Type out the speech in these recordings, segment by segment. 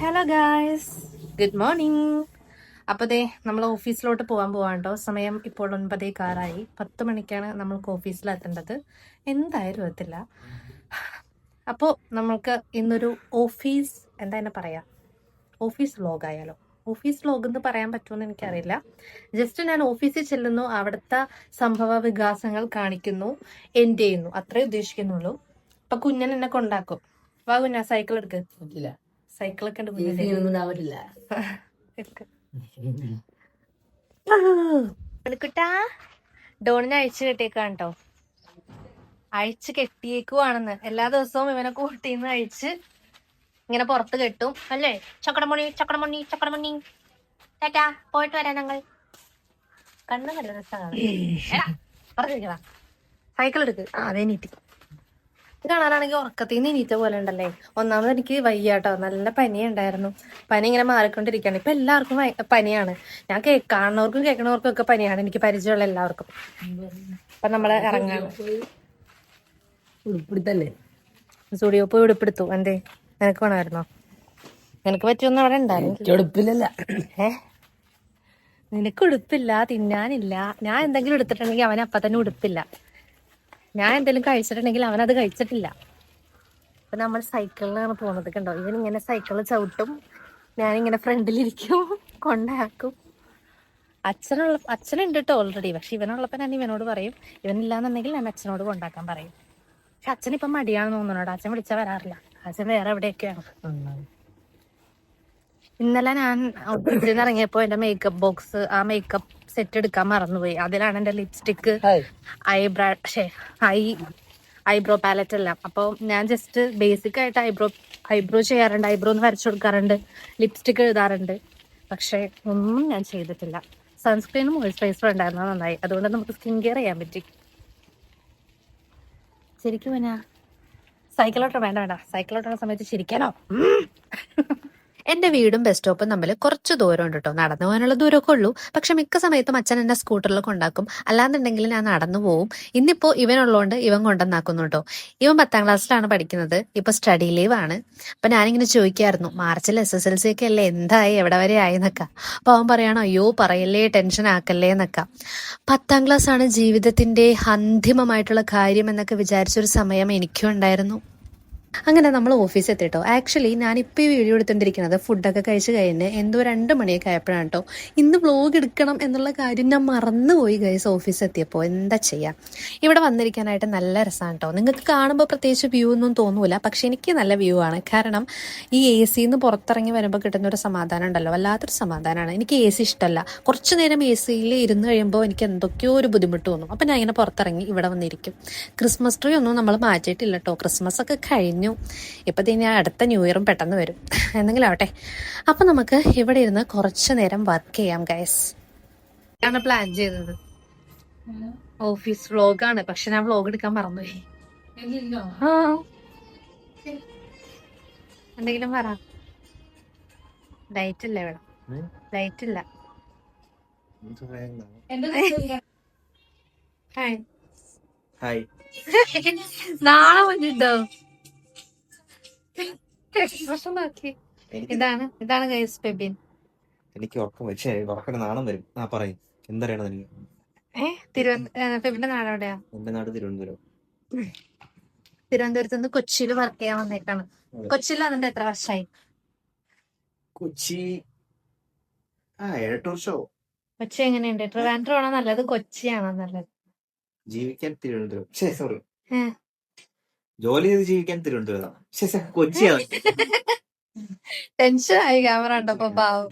Hello guys, good morning. അപ്പോൾ ദേ നമ്മൾ ഓഫീസിലോട്ട് പോകാൻ പോവാണ്ടോ. സമയം ഇപ്പോൾ 9:15. 10 മണിക്കാണ് നമ്മൾക്ക് ഓഫീസിലെത്തേണ്ടത്. എന്തായാലും എത്തില്ല. അപ്പോൾ നമ്മൾക്ക് ഇന്നൊരു ഓഫീസ് എന്താ തന്നെ പറയാ, ഓഫീസ് വ്ലോഗ് ആയാലോ. ഓഫീസ് വ്ലോഗ് എന്ന് പറയാൻ പറ്റുമെന്ന് എനിക്കറിയില്ല. ജസ്റ്റ് ഞാൻ ഓഫീസിൽ ചെല്ലുന്നു, അവിടുത്തെ സംഭവ വികാസങ്ങൾ കാണിക്കുന്നു, എൻഡ് ചെയ്യുന്നു, അത്രേ ഉദ്ദേശിക്കുന്നുള്ളൂ. അപ്പൊ കുഞ്ഞൻ എന്നെ കൊണ്ടാക്കും. വാ കുഞ്ഞാ, സൈക്കിൾ എടുക്ക്. സൈക്കിളൊക്കെ ഉണ്ട് കുട്ടാ. ഡോണിനെ അഴിച്ചു കെട്ടിയേക്കാണ് കേട്ടോ. അഴിച്ചു കെട്ടിയേക്കുവാണെന്ന്. എല്ലാ ദിവസവും ഇവനെ കൂട്ടിന്ന് അഴിച്ച് ഇങ്ങനെ പുറത്ത് കെട്ടും അല്ലേ. ചക്കടമണി ചക്കടമണി ചക്കടമണി. ടാറ്റാ, പോയിട്ട് വരാം ഞങ്ങൾ. കണ്ണു നല്ല രസമാണ്. പറഞ്ഞിരിക്കണ സൈക്കിൾ എടുക്ക്. അതേ നീട്ടി കാണാനാണെങ്കിൽ ഉറക്കത്തിൽ നിന്ന് നീറ്റ പോലെ ഉണ്ടല്ലേ. ഒന്നാമത് എനിക്ക് വയ്യാട്ടോ, നല്ല പനി ഉണ്ടായിരുന്നു. പനി ഇങ്ങനെ മാറിക്കൊണ്ടിരിക്കുകയാണ്. ഇപ്പൊ എല്ലാവർക്കും പനിയാണ്. ഞാൻ കാണുന്നവർക്കും കേൾക്കണവർക്കും ഒക്കെ പനിയാണ്, എനിക്ക് പരിചയമുള്ള എല്ലാവർക്കും. അപ്പൊ നമ്മള് ഇറങ്ങാം. സ്റ്റുഡിയോ പോയി ഉടുപ്പെടുത്തു. എന്തേ, നിനക്ക് വേണമായിരുന്നോ? നിനക്ക് പറ്റിയൊന്നും അവിടെ ഉണ്ടായിരുന്നു. നിനക്ക് ഉടുപ്പില്ല, തിന്നാനില്ല. ഞാൻ എന്തെങ്കിലും എടുത്തിട്ടുണ്ടെങ്കിൽ അവൻ അപ്പൊ തന്നെ ഉടുപ്പില്ല. ഞാൻ എന്തെങ്കിലും കഴിച്ചിട്ടുണ്ടെങ്കിൽ അവനത് കഴിച്ചിട്ടില്ല. അപ്പൊ നമ്മൾ സൈക്കിളിലാണ് പോകുന്നത്. കണ്ടോ, ഇവനിങ്ങനെ സൈക്കിള് ചവിട്ടും, ഞാനിങ്ങനെ ഫ്രണ്ടിലിരിക്കും, കൊണ്ടാക്കും. അച്ഛനുണ്ട് കേട്ടോ ഓൾറെഡി. പക്ഷെ ഇവനുള്ളപ്പോ ഞാൻ ഇവനോട് പറയും, ഇവനില്ലാന്നുണ്ടെങ്കിൽ ഞാൻ അച്ഛനോട് കൊണ്ടാക്കാൻ പറയും. പക്ഷെ അച്ഛനിപ്പം മടിയാണെന്ന് തോന്നുന്നുണ്ട്. അച്ഛൻ വിളിച്ചാൽ വരാറില്ല. അച്ഛൻ വേറെ എവിടെയൊക്കെയാണ്. ഇന്നലെ ഞാൻ ഓഫീസിൽ നിന്ന് ഇറങ്ങിയപ്പോ എന്റെ മേക്കപ്പ് ബോക്സ്, ആ മേക്കപ്പ് സെറ്റ് എടുക്കാൻ മറന്നുപോയി. അതിലാണ് എന്റെ ലിപ്സ്റ്റിക്ക്, ഐബ്രോ പാലറ്റ് എല്ലാം. അപ്പോൾ ഞാൻ ജസ്റ്റ് ബേസിക് ആയിട്ട് ഐബ്രോ ചെയ്യാറുണ്ട്, ഐബ്രോ ഒന്ന് വരച്ചു കൊടുക്കാറുണ്ട്, ലിപ്സ്റ്റിക്ക് എഴുതാറുണ്ട്. പക്ഷെ ഒന്നും ഞാൻ ചെയ്തിട്ടില്ല. സൺസ്ക്രീനും മോയ്സ്ചറൈസറും ഉണ്ടായിരുന്നത് നന്നായി. അതുകൊണ്ട് നമുക്ക് സ്കിൻ കെയർ ചെയ്യാൻ പറ്റി. ശരിക്കും പിന്നെ സൈക്കിളോട്ടോ വേണ്ട, സൈക്കിളോട്ടുള്ള സമയത്ത് ചിരിക്കാനോ. എന്റെ വീടും ബസ് സ്റ്റോപ്പും തമ്മിൽ കുറച്ച് ദൂരം ഉണ്ട് കേട്ടോ. നടന്നു പോകാനുള്ള ദൂരമൊക്കെ ഉള്ളൂ. പക്ഷെ മിക്ക സമയത്തും അച്ഛൻ എന്നെ സ്കൂട്ടറിൽ കൊണ്ടാക്കും. അല്ലാന്നുണ്ടെങ്കിൽ ഞാൻ നടന്നു പോവും. ഇന്നിപ്പോ ഇവനുള്ളതുകൊണ്ട് ഇവൻ കൊണ്ടുവന്നാക്കുന്നു കേട്ടോ. ഇവൻ 10ാം ക്ലാസ്സിലാണ് പഠിക്കുന്നത്. ഇപ്പൊ സ്റ്റഡി ലീവ് ആണ്. അപ്പൊ ഞാനിങ്ങനെ ചോദിക്കായിരുന്നു, മാർച്ചിൽ SSLC ഒക്കെ അല്ലേ, എന്തായി, എവിടെ വരെ ആയി എന്നൊക്കെ. അപ്പൊ അവൻ പറയണോ, അയ്യോ പറയല്ലേ, ടെൻഷൻ ആക്കല്ലേ എന്നൊക്കെ. 10ാം ക്ലാസ് ആണ് ജീവിതത്തിന്റെ അന്തിമമായിട്ടുള്ള കാര്യം എന്നൊക്കെ വിചാരിച്ചൊരു സമയം എനിക്കും ഉണ്ടായിരുന്നു. അങ്ങനെ നമ്മൾ ഓഫീസിൽ എത്തിട്ടോ. ആക്ച്വലി ഞാനിപ്പോൾ ഈ വീഡിയോ എടുത്തുകൊണ്ടിരിക്കുന്നത് ഫുഡൊക്കെ കഴിച്ച് കഴിഞ്ഞ് എന്തോ 2 മണിയൊക്കെ ആയപ്പോഴാണ് കേട്ടോ. ഇന്ന് വ്ലോഗ് എടുക്കണം എന്നുള്ള കാര്യം ഞാൻ മറന്നുപോയി ഗൈസ്. ഓഫീസിൽ എത്തിയപ്പോൾ എന്താ ചെയ്യുക. ഇവിടെ വന്നിരിക്കാനായിട്ട് നല്ല രസമാണ് കേട്ടോ. നിങ്ങൾക്ക് കാണുമ്പോൾ പ്രത്യേകിച്ച് വ്യൂ ഒന്നും തോന്നൂല, പക്ഷെ എനിക്ക് നല്ല വ്യൂ ആണ്. കാരണം ഈ AC പുറത്തിറങ്ങി വരുമ്പോൾ കിട്ടുന്നൊരു സമാധാനം ഉണ്ടല്ലോ, വല്ലാത്തൊരു സമാധാനമാണ്. എനിക്ക് AC ഇഷ്ടമല്ല. കുറച്ച് നേരം AC ഇരുന്ന് കഴിയുമ്പോൾ എനിക്ക് എന്തൊക്കെയോ ഒരു ബുദ്ധിമുട്ട് തോന്നും. അപ്പം ഞാൻ ഇങ്ങനെ പുറത്തിറങ്ങി ഇവിടെ വന്നിരിക്കും. ക്രിസ്മസ് ട്രീ ഒന്നും നമ്മൾ മാറ്റിയിട്ടില്ല കേട്ടോ. ക്രിസ്മസ് ഒക്കെ കഴിഞ്ഞു. ഇപ്പൊ ഞാൻ അടുത്ത ന്യൂ ഇയറും പെട്ടെന്ന് വരും. എന്തെങ്കിലും ആവട്ടെ. അപ്പൊ നമുക്ക് ഇവിടെ ഇരുന്ന് കുറച്ചു നേരം വർക്ക് ചെയ്യാം ഗൈസ്. ആണ് പ്ലാൻ ചെയ്തത്. ഓഫീസ് വ്ലോഗാണ്, പക്ഷെ ഞാൻ വ്ലോഗ് എടുക്കാൻ മറന്നുപോയി. എന്തെങ്കിലും പറ. ലൈറ്റ് ഇല്ല ഇവിടെ, ലൈറ്റ് ഇല്ല. നാളെ വന്നിട്ടോ. ഇതാണ് ഗൈസ് ഫെബിൻ. എനിക്ക് ഉറക്കം നാണം വരും. പറയും എന്തറിയണത് എനിക്ക്. ഫെബിന്റെ നാട് എവിടെയാ? എന്റെ നാട് തിരുവനന്തപുരം. തിരുവനന്തപുരത്ത് നിന്ന് കൊച്ചിയിൽ വർക്ക് ചെയ്യാൻ വന്നേക്കാണ്. കൊച്ചിയിൽ അതിന്റെ എത്ര വർഷമായി? കൊച്ചി 7-8 വർഷമോ. കൊച്ചി എങ്ങനെയുണ്ട്? ട്രിവാൻഡ്രം ആണോ നല്ലത്, കൊച്ചിയാണോ നല്ലത്? ജീവിക്കാൻ തിരുവനന്തപുരം. സോറി, ജോലി ചെയ്ത് ജീവിക്കാൻ തിരുവനന്തപുരം. കൊച്ചിയാണ്. ടെൻഷനായി ക്യാമറ ഉണ്ടപ്പോ. പാവം.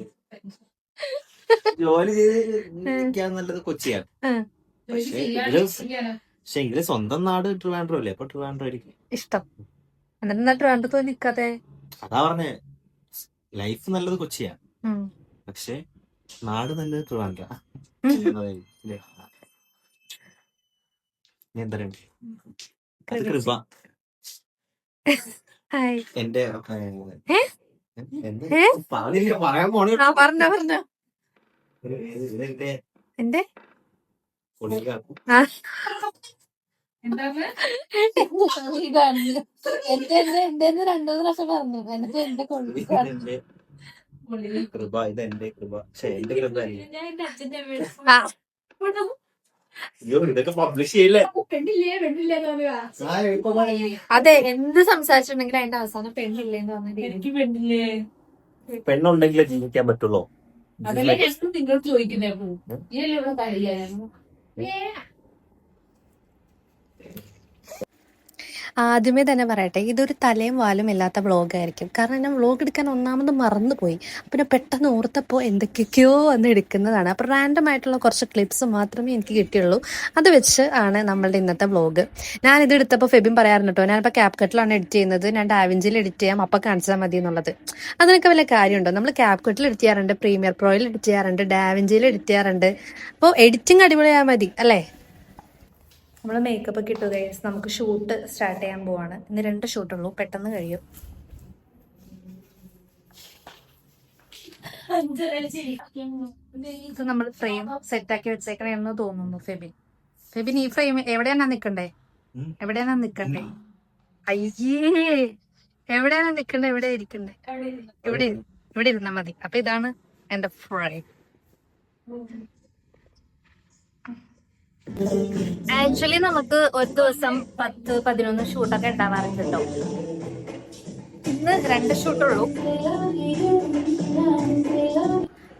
ജോലി ചെയ്ത് ജീവിക്കാൻ നല്ലത് കൊച്ചിയാണ്. പക്ഷെ എങ്കിലും സ്വന്തം നാട് ട്രിവാൻഡ്രം അല്ലേ, അപ്പൊ ട്രിവാൻഡ്രം ആയിരിക്കും ഇഷ്ടം. എന്നിട്ട് ട്രിവാൻഡ്രത്ത് നിക്കാതെ? അതാ പറഞ്ഞേ, ലൈഫ് നല്ലത് കൊച്ചിയാണ്, പക്ഷെ നാട് നല്ലത് ട്രിവാൻഡ്രം. എന്താ കൃപ. എന്റെ പറയാൻ പോണ പറഞ്ഞോ. എന്റെ എന്റെ 2 പ്രാവശ്യം പറഞ്ഞു എന്നിട്ട് എന്റെ ഇതെന്റെ കൃപ, ഇതെന്റെ കൃപ. പക്ഷെ എന്റെ കൃപ അല്ല. അയ്യോ, ഇതൊക്കെ പബ്ലിഷ് ചെയ്യില്ലേ? അതെ, എന്ത് സംസാരിച്ചിട്ടുണ്ടെങ്കിലും അതിന്റെ അവസാനം പെണ്ണില്ലേന്ന് പറഞ്ഞിട്ട് എനിക്ക് പെണ്ണില്ലേ? പെണ്ണുണ്ടെങ്കിലേ ജീവിക്കാൻ പറ്റുള്ളൂ. അതല്ലേ നിങ്ങൾ ചോദിക്കുന്നേ? ഇവിടെ കഴിയായിരുന്നു. ആദ്യമേ തന്നെ പറയട്ടെ, ഇതൊരു തലയും വാലും ഇല്ലാത്ത വ്ളോഗായിരിക്കും. കാരണം ഞാൻ വ്ളോഗ് എടുക്കാൻ ഒന്നാമത് മറന്നുപോയി. പിന്നെ പെട്ടെന്ന് ഓർത്തപ്പോൾ എന്തൊക്കെയൊക്കെയോ വന്ന് എടുക്കുന്നതാണ്. അപ്പോൾ റാൻഡം ആയിട്ടുള്ള കുറച്ച് ക്ലിപ്സ് മാത്രമേ എനിക്ക് കിട്ടിയുള്ളൂ. അത് വെച്ച് ആണ് നമ്മളുടെ ഇന്നത്തെ വ്ളോഗ്. ഞാനിത് എടുത്തപ്പോൾ ഫെബിൻ പറയാറുണ്ട് കേട്ടോ, ഞാനിപ്പോൾ ക്യാപ് കട്ടിലാണ് എഡിറ്റ് ചെയ്യുന്നത്, ഞാൻ ഡാവിഞ്ചിയിൽ എഡിറ്റ് ചെയ്യാം, അപ്പം കാണിച്ചാൽ മതി എന്നുള്ളത്. അതിനൊക്കെ വല്ല കാര്യമുണ്ടോ? നമ്മൾ ക്യാപ് കട്ടിൽ എഡിറ്റ് ചെയ്യാറുണ്ട്, പ്രീമിയർ പ്രോയിൽ എഡിറ്റ് ചെയ്യാറുണ്ട്, ഡാവിഞ്ചിയിൽ എഡിറ്റ് ചെയ്യാറുണ്ട്. അപ്പോൾ എഡിറ്റിംഗ് അടിപൊളിയായാൽ മതി അല്ലേ? നമ്മൾ മേക്കപ്പ് ഒക്കെ ഇട്ടു ഗൈസ്, നമുക്ക് ഷൂട്ട് സ്റ്റാർട്ട് ചെയ്യാൻ പോവാണ്. ഇന്ന് 2 ഷൂട്ടുള്ളൂ, പെട്ടെന്ന് കഴിയും. ഇത് നമ്മൾ ഫ്രെയിം സെറ്റാക്കി വെച്ചേക്കണേന്ന് തോന്നുന്നു ഫെബിൻ ഈ ഫ്രെയിം എവിടെയാണ് നിക്കണ്ടേ? എവിടെയാണ് നിക്കണ്ടേ? അയ്യേ, എവിടെയാണ് നിക്കണ്ടേ? എവിടെ ഇരിക്കണ്ടേ? ഇവിടെ ഇരുന്നാ മതി. അപ്പൊ ഇതാണ് എന്റെ ഫ്രെയിം. ആക്ച്വലി നമുക്ക് ഒരു ദിവസം 10-11 ഷൂട്ടൊക്കെ ഉണ്ടാവാറുണ്ട് കേട്ടോ. ഇന്ന് 2 ഷൂട്ടുള്ളൂ.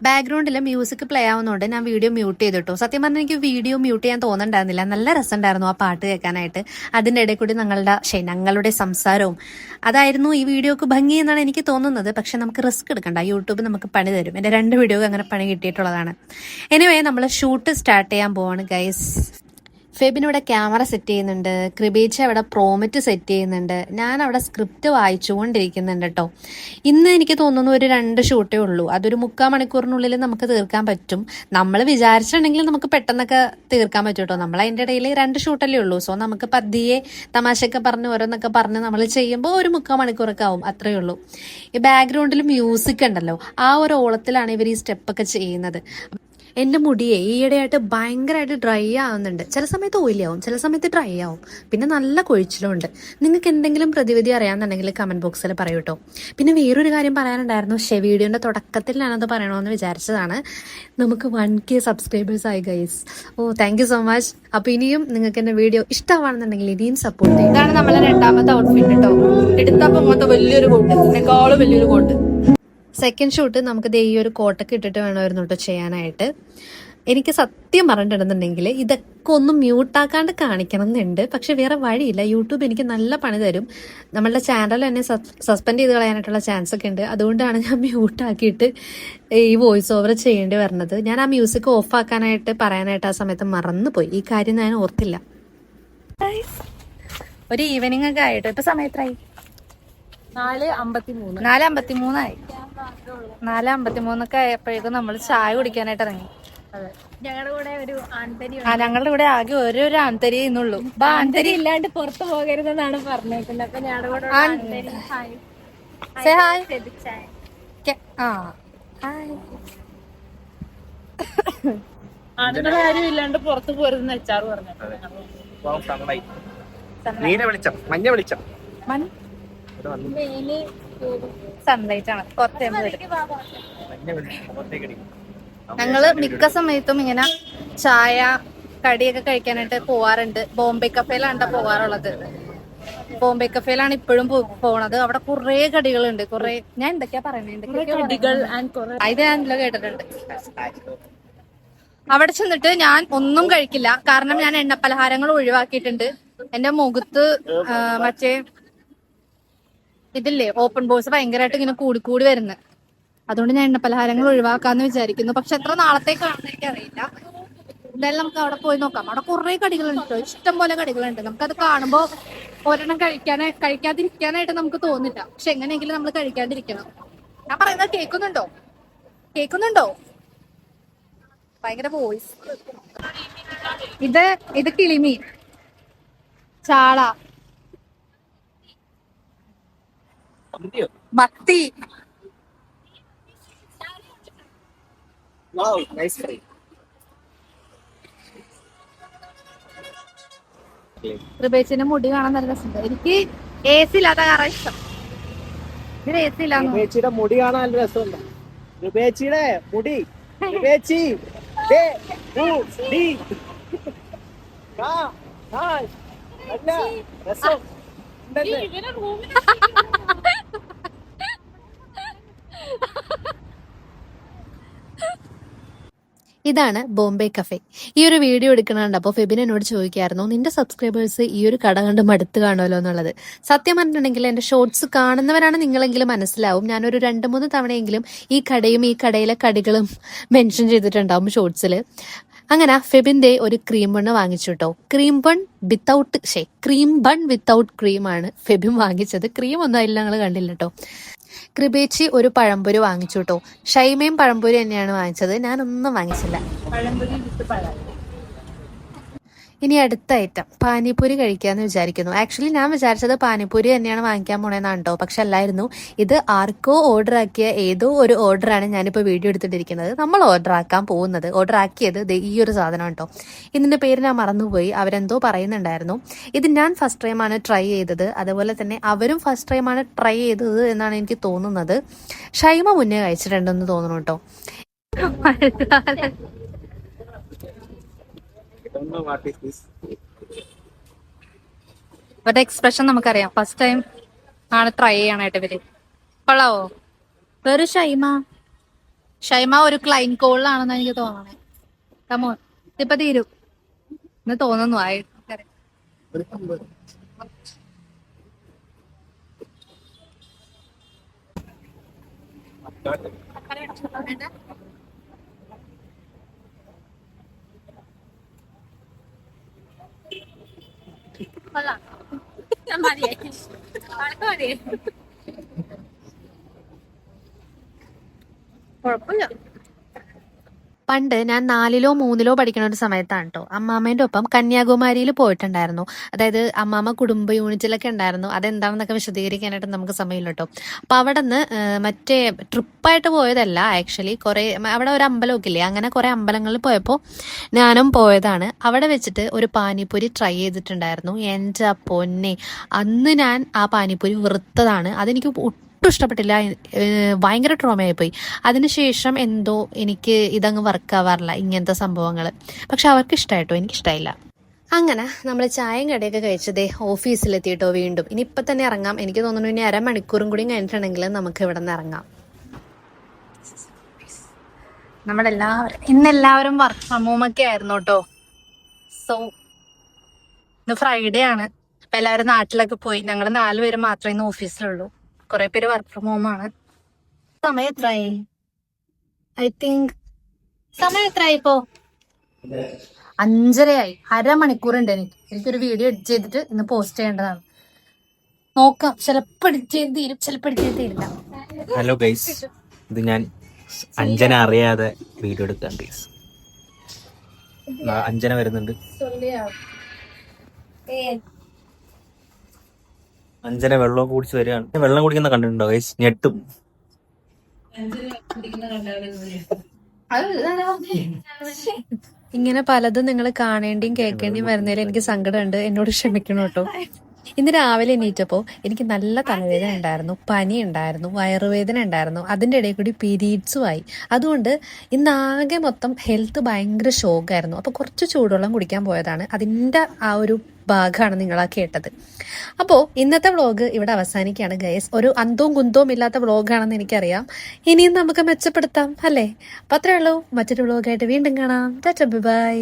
ബാക്ക്ഗ്രൗണ്ടിൽ മ്യൂസിക് പ്ലേ ആവുന്നതുകൊണ്ട് ഞാൻ വീഡിയോ മ്യൂട്ട് ചെയ്തിട്ടു. സത്യം പറഞ്ഞാൽ എനിക്ക് വീഡിയോ മ്യൂട്ട് ചെയ്യാൻ തോന്നുന്നുണ്ടായിരുന്നില്ല. നല്ല രസമുണ്ടായിരുന്നു ആ പാട്ട് കേൾക്കാനായിട്ട്. അതിൻ്റെ ഇടയിൽ കൂടി ഞങ്ങളുടെ സംസാരവും അതായിരുന്നു ഈ വീഡിയോക്ക് ഭംഗി എന്നാണ് എനിക്ക് തോന്നുന്നത്. പക്ഷെ നമുക്ക് റിസ്ക് എടുക്കണ്ട, യൂട്യൂബ് നമുക്ക് പണി തരും. എൻ്റെ 2 വീഡിയോക്ക് അങ്ങനെ പണി കിട്ടിയിട്ടുള്ളതാണ്. എനിവേ, നമ്മൾ ഷൂട്ട് സ്റ്റാർട്ട് ചെയ്യാൻ പോവാണ് ഗൈസ്. ഫെബിനിവിടെ ക്യാമറ സെറ്റ് ചെയ്യുന്നുണ്ട്, കൃപേച്ച അവിടെ പ്രോമിറ്റ് സെറ്റ് ചെയ്യുന്നുണ്ട്, ഞാൻ അവിടെ സ്ക്രിപ്റ്റ് വായിച്ചുകൊണ്ടിരിക്കുന്നുണ്ട് കേട്ടോ. ഇന്ന് എനിക്ക് തോന്നുന്നു ഒരു 2 ഷൂട്ടേ ഉള്ളൂ. അതൊരു 3/4 മണിക്കൂറിനുള്ളിൽ നമുക്ക് തീർക്കാൻ പറ്റും. നമ്മൾ വിചാരിച്ചിട്ടുണ്ടെങ്കിൽ നമുക്ക് പെട്ടെന്നൊക്കെ തീർക്കാൻ പറ്റും കേട്ടോ. നമ്മൾ അതിൻ്റെ ഇടയിൽ 2 ഷൂട്ടല്ലേ ഉള്ളൂ. സോ നമുക്ക് പതിയെ തമാശയൊക്കെ പറഞ്ഞ് ഓരോന്നൊക്കെ പറഞ്ഞ് നമ്മൾ ചെയ്യുമ്പോൾ ഒരു 3/4 മണിക്കൂറൊക്കെ ആവും, അത്രയേ ഉള്ളൂ. ഈ ബാക്ക്ഗ്രൗണ്ടിൽ മ്യൂസിക് ഉണ്ടല്ലോ, ആ ഒരു ഓളത്തിലാണ് ഇവർ ഈ സ്റ്റെപ്പൊക്കെ ചെയ്യുന്നത്. എൻ്റെ മുടിയെ ഈയിടെയായിട്ട് ഭയങ്കരമായിട്ട് ഡ്രൈ ആവുന്നുണ്ട്. ചില സമയത്ത് ഓയിലി ആവും, ചില സമയത്ത് ഡ്രൈ ആവും, പിന്നെ നല്ല കൊഴിച്ചിലുണ്ട്. നിങ്ങൾക്ക് എന്തെങ്കിലും പ്രതിവിധി അറിയാമെന്നുണ്ടെങ്കിൽ കമൻറ്റ് ബോക്സിൽ പറയൂ കേട്ടോ. പിന്നെ വേറൊരു കാര്യം പറയാനുണ്ടായിരുന്നു. വീഡിയോൻ്റെ തുടക്കത്തിൽ ഞാനത് പറയണമെന്ന് വിചാരിച്ചതാണ്. നമുക്ക് 1K സബ്സ്ക്രൈബേഴ്സ് ആയി guys. Thank you so much. അപ്പോൾ ഇനിയും നിങ്ങൾക്ക് എൻ്റെ വീഡിയോ ഇഷ്ടമാണെന്നുണ്ടെങ്കിൽ ഇനിയും സപ്പോർട്ട് ചെയ്യും. ഇതാണ് നമ്മളെ 2ാമത്തെ ഔട്ട്ഫിറ്റ് കേട്ടോ. എടുത്തപ്പോൾ ഇങ്ങനത്തെ വലിയൊരു കോട്ട്, ഇതിനേക്കാളും വലിയൊരു കോട്ട്. സെക്കൻഡ് ഷൂട്ട് നമുക്ക് ഈ ഒരു കോട്ടൊക്കെ ഇട്ടിട്ട് വേണമായിരുന്നു കേട്ടോ ചെയ്യാനായിട്ട്. എനിക്ക് സത്യം പറഞ്ഞിട്ടുണ്ടെന്നുണ്ടെങ്കിൽ ഇതൊക്കെ ഒന്ന് മ്യൂട്ടാക്കാണ്ട് കാണിക്കണം എന്നുണ്ട്. പക്ഷെ വേറെ വഴിയില്ല, യൂട്യൂബ് എനിക്ക് നല്ല പണി തരും. നമ്മളുടെ ചാനൽ തന്നെ സസ്പെൻഡ് ചെയ്ത് കളയാനായിട്ടുള്ള ചാൻസ് ഒക്കെ ഉണ്ട്. അതുകൊണ്ടാണ് ഞാൻ മ്യൂട്ടാക്കിയിട്ട് ഈ വോയിസ് ഓവർ ചെയ്യേണ്ടി വരുന്നത്. ഞാൻ ആ മ്യൂസിക് ഓഫ് ആക്കാനായിട്ട് പറയാനായിട്ട് ആ സമയത്ത് മറന്നുപോയി. ഈ കാര്യം ഞാൻ ഓർത്തില്ല. ഒരു ഈവനിങ് ഒക്കെ ആയിട്ടോ. ഇപ്പൊ സമയത്തായി 4:53 ആയി. 4:53 ആയപ്പോഴേക്കും നമ്മൾ ചായ കുടിക്കാനായിട്ട് ഇറങ്ങി. ഞങ്ങളുടെ കൂടെ ആകെ ഒരു ആൺതരി ഇന്നുള്ളൂ. ആൺതരി ഇല്ലാണ്ട് പുറത്തു പോകരുതെന്നാണ് പറഞ്ഞേക്കുന്നത്. അപ്പൊ ഞങ്ങളുടെ കൂടെ ആണുങ്ങളെ ആരും ഇല്ലാണ്ട് പുറത്തു പോരുതെന്ന് HR പറഞ്ഞു. മഞ്ഞ വെളിച്ചം സൺലൈറ്റ് ആണ്. ഞങ്ങള് മിക്ക സമയത്തും ഇങ്ങനെ ചായ കടിയൊക്കെ കഴിക്കാനായിട്ട് പോവാറുണ്ട്. ബോംബെ കഫേയിലാണ് പോവാറുള്ളത്. ബോംബെ കഫേയിലാണ് ഇപ്പോഴും പോണത്. അവിടെ കുറെ കടികളുണ്ട്. ഞാൻ എന്തൊക്കെയാ പറയുന്നത്, ഇത് ഞാനല്ലോ കേട്ടിട്ടുണ്ട്. അവിടെ ചെന്നിട്ട് ഞാൻ ഒന്നും കഴിക്കില്ല. കാരണം ഞാൻ എണ്ണ പലഹാരങ്ങൾ ഒഴിവാക്കിയിട്ടുണ്ട്. എന്റെ മുഖത്ത് മറ്റേ ഇതില്ലേ ഓപ്പൺ ബോൾസ് ഭയങ്കരമായിട്ട് ഇങ്ങനെ കൂടിക്കൂടി വരുന്നത്. അതുകൊണ്ട് ഞാൻ എണ്ണ പലഹാരങ്ങൾ ഒഴിവാക്കാന്ന് വിചാരിക്കുന്നു. പക്ഷെ എത്ര നാളത്തേക്കാണെന്ന് എനിക്കറിയില്ല. എന്തായാലും നമുക്ക് അവിടെ പോയി നോക്കാം. അവിടെ കുറെ കടികളുണ്ട്, ഇഷ്ടം പോലെ കടികളുണ്ട്. നമുക്കത് കാണുമ്പോൾ ഒരെണ്ണം കഴിക്കാതിരിക്കാനായിട്ട് നമുക്ക് തോന്നില്ല. പക്ഷെ എങ്ങനെയെങ്കിലും നമ്മൾ കഴിക്കാതിരിക്കണം. ഞാൻ പറയുന്നത് കേൾക്കുന്നുണ്ടോ? ഭയങ്കര വോയിസ്. ഇത് കിളിമീൻ, ചാള, മത്തി, കൃപേച്ചിന്റെ മുടി കാണാൻ നല്ല രസമുണ്ട്. എനിക്ക് എ സി ഇല്ലാത്ത കാറാ ഇഷ്ടം. ഇതിന് എ സി ഇല്ലാന്ന് കൃപേച്ചിയുടെ മുടി കാണാൻ നല്ല രസമുണ്ട്. കൃപേച്ചിയുടെ മുടി നല്ല രസം ഉണ്ടല്ലേ? ഇവനെ റൂമിൽ ഇതാണ് ബോംബെ കഫേ. ഈ ഒരു വീഡിയോ എടുക്കണുണ്ട് അപ്പോൾ ഫെബിൻ എന്നോട് ചോദിക്കായിരുന്നു, നിന്റെ സബ്സ്ക്രൈബേഴ്സ് ഈ ഒരു കട കണ്ട് മടുത്ത് കാണുമല്ലോ എന്നുള്ളത്. സത്യം പറഞ്ഞിട്ടുണ്ടെങ്കിൽ എൻ്റെ ഷോർട്സ് കാണുന്നവരാണ് നിങ്ങളെങ്കിലും മനസ്സിലാവും. ഞാനൊരു 2-3 തവണയെങ്കിലും ഈ കടയും ഈ കടയിലെ കടികളും മെൻഷൻ ചെയ്തിട്ടുണ്ടാവും ഷോർട്സിൽ. അങ്ങനെ ഫെബിന്റെ ഒരു ക്രീം ബണ്ണ് വാങ്ങിച്ചു കേട്ടോ. ക്രീം ബൺ വിത്തൗട്ട് ക്രീമാണ് ഫെബിൻ വാങ്ങിച്ചത്. ക്രീം ഒന്നും അതിൽ ഞങ്ങൾ കണ്ടില്ല കേട്ടോ. കൃപേച്ചി ഒരു പഴംപൊരി വാങ്ങിച്ചു കേട്ടോ. ഷൈമയും പഴംപൊരി തന്നെയാണ് വാങ്ങിച്ചത്. ഞാനൊന്നും വാങ്ങിച്ചില്ല. പഴംപൊരി വിത്ത് പഴം. ഇനി അടുത്ത ഐറ്റം പാനിപ്പൂരി കഴിക്കാമെന്ന് വിചാരിക്കുന്നു. ആക്ച്വലി ഞാൻ വിചാരിച്ചത് പാനിപ്പൂരി തന്നെയാണ് വാങ്ങിക്കാൻ പോണേന്നാണ് കേട്ടോ. പക്ഷെ അല്ലായിരുന്നു. ഇത് ആർക്കോ ഓർഡർ ആക്കിയ ഏതോ ഒരു ഓർഡറാണ് ഞാനിപ്പോൾ വീഡിയോ എടുത്തിട്ടിരിക്കുന്നത്. നമ്മൾ ഓർഡർ ആക്കിയത് ഈ ഒരു സാധനം കേട്ടോ. ഇതിൻ്റെ പേര് ഞാൻ മറന്നുപോയി. അവരെന്തോ പറയുന്നുണ്ടായിരുന്നു. ഇത് ഞാൻ ഫസ്റ്റ് ടൈമാണ് ട്രൈ ചെയ്തത്. അതുപോലെ തന്നെ അവരും ഫസ്റ്റ് ടൈമാണ് ട്രൈ ചെയ്തത് എന്നാണ് എനിക്ക് തോന്നുന്നത്. ഷൈമ മുന്നേ കഴിച്ചിട്ടുണ്ടെന്ന് തോന്നുന്നു കേട്ടോ. ഇവരുടെ എക്സ്പ്രഷൻ നമുക്കറിയാം. ഫസ്റ്റ് ടൈം ആണ് ട്രൈ ചെയ്യാനായിട്ട് ഇവര്. കൊള്ളാവോ? വേറെ ഷൈമ ഒരു ക്ലൈൻ കോളിലാണെന്ന് എനിക്ക് തോന്നണേ. കമോൺ, ഇതിപ്പോ തീരും എന്ന് തോന്നുന്നു. ആയി കുഴപ്പമില്ല. പണ്ട് ഞാൻ 4-ലോ 3-ലോ പഠിക്കുന്ന ഒരു സമയത്താണ് കേട്ടോ അമ്മാമ്മേൻ്റെ ഒപ്പം കന്യാകുമാരിയിൽ പോയിട്ടുണ്ടായിരുന്നു. അതായത് അമ്മാമ്മ കുടുംബ യൂണിറ്റിലൊക്കെ ഉണ്ടായിരുന്നു. അതെന്താണെന്നൊക്കെ വിശദീകരിക്കാനായിട്ട് നമുക്ക് സമയമില്ല കേട്ടോ. അപ്പോൾ അവിടെ നിന്ന് മറ്റേ ട്രിപ്പായിട്ട് പോയതല്ല. ആക്ച്വലി അവിടെ ഒരു അമ്പലമൊക്കെ ഇല്ലേ, അങ്ങനെ കുറേ അമ്പലങ്ങളിൽ പോയപ്പോൾ ഞാനും പോയതാണ്. അവിടെ വെച്ചിട്ട് ഒരു പാനിപ്പൂരി ട്രൈ ചെയ്തിട്ടുണ്ടായിരുന്നു. എൻ്റെ പൊന്നെ, അന്ന് ഞാൻ ആ പാനിപ്പൂരി വെറുത്തതാണ്. അതെനിക്ക് ഒട്ടും ഇഷ്ടപ്പെട്ടില്ല. ഭയങ്കര ട്രോമയായിപ്പോയി. അതിനുശേഷം എന്തോ എനിക്ക് ഇതങ്ങ് വർക്കാവാറില്ല ഇങ്ങനത്തെ സംഭവങ്ങൾ. പക്ഷെ അവർക്ക് ഇഷ്ടമായിട്ടോ, എനിക്കിഷ്ടമായില്ല. അങ്ങനെ നമ്മൾ ചായയും കടയൊക്കെ കഴിച്ചതേ ഓഫീസിലെത്തിയിട്ടോ വീണ്ടും. ഇനി ഇപ്പം തന്നെ ഇറങ്ങാം. എനിക്ക് തോന്നുന്നു ഇനി അരമണിക്കൂറും കൂടി കഴിഞ്ഞിട്ടുണ്ടെങ്കിൽ നമുക്ക് ഇവിടെ നിന്ന് ഇറങ്ങാം. ഇന്നെല്ലാവരും വർക്ക് ഫ്രം ഹോം ഒക്കെ ആയിരുന്നു കേട്ടോ. സോ ഇന്ന് ഫ്രൈഡേ ആണ്. അപ്പൊ എല്ലാവരും നാട്ടിലൊക്കെ പോയി. ഞങ്ങൾ 4 പേര് മാത്രമേ ഇന്ന് ഓഫീസിലുള്ളൂ. കുറെ പേര് വർക്ക് ഫ്രം ഹോം ആണ്. സമയം എത്രയായി? ഐ തിങ്ക് സമയം എത്രയായി ഇപ്പോ? 5:30 അരമണിക്കൂറുണ്ട് എനിക്കൊരു വീഡിയോ എഡിറ്റ് ചെയ്തിട്ട് ഇന്ന് പോസ്റ്റ് ചെയ്യേണ്ടതാണ്. നോക്കാം, ചിലപ്പോൾ എഡിറ്റ് ചെയ്ത് തീരും, ചിലപ്പോൾ എഡിറ്റ് ചെയ്ത് തീരില്ല. ഹലോ ഗൈസ്, ഇത് ഞാൻ അഞ്ജന അറിയാതെ വീഡിയോ എടുക്കാൻ ഗൈസ്. അഞ്ജന വരുന്നുണ്ട്. അഞ്ജന വെള്ളം കുടിച്ച് വരികയാണ്. വെള്ളം കുടിക്കുന്ന കണ്ടിട്ടുണ്ടോ ഗൈസ്? ഞെട്ടും. ഇങ്ങനെ പലതും നിങ്ങൾ കാണേണ്ടിയും കേൾക്കേണ്ടിയും വരുന്നതിൽ എനിക്ക് സങ്കടമുണ്ട്. എന്നോട് ക്ഷമിക്കണം കേട്ടോ. ഇന്ന് രാവിലെ എണീറ്റപ്പോൾ എനിക്ക് നല്ല തലവേദന ഉണ്ടായിരുന്നു, പനി ഉണ്ടായിരുന്നു, വയറുവേദന ഉണ്ടായിരുന്നു. അതിൻ്റെ ഇടയിൽ കൂടി പീരീഡ്സുമായി. അതുകൊണ്ട് ഇന്നാകെ മൊത്തം ഹെൽത്ത് ഭയങ്കര ഷോക്കായിരുന്നു. അപ്പോൾ കുറച്ച് ചൂടുവെള്ളം കുടിക്കാൻ പോയതാണ്. അതിൻ്റെ ആ ഒരു ഭാഗമാണ് നിങ്ങളാ കേട്ടത്. അപ്പോൾ ഇന്നത്തെ വ്ളോഗ് ഇവിടെ അവസാനിക്കുകയാണ് ഗൈസ്. ഒരു അന്തവും കുന്തവും ഇല്ലാത്ത വ്ളോഗാണെന്ന് എനിക്കറിയാം. ഇനിയും നമുക്ക് മെച്ചപ്പെടുത്താം അല്ലേ? അപ്പോൾ അത്രേ ഉള്ളൂ. മറ്റൊരു വ്ളോഗായിട്ട് വീണ്ടും കാണാം. ടാറ്റാ, ബൈ.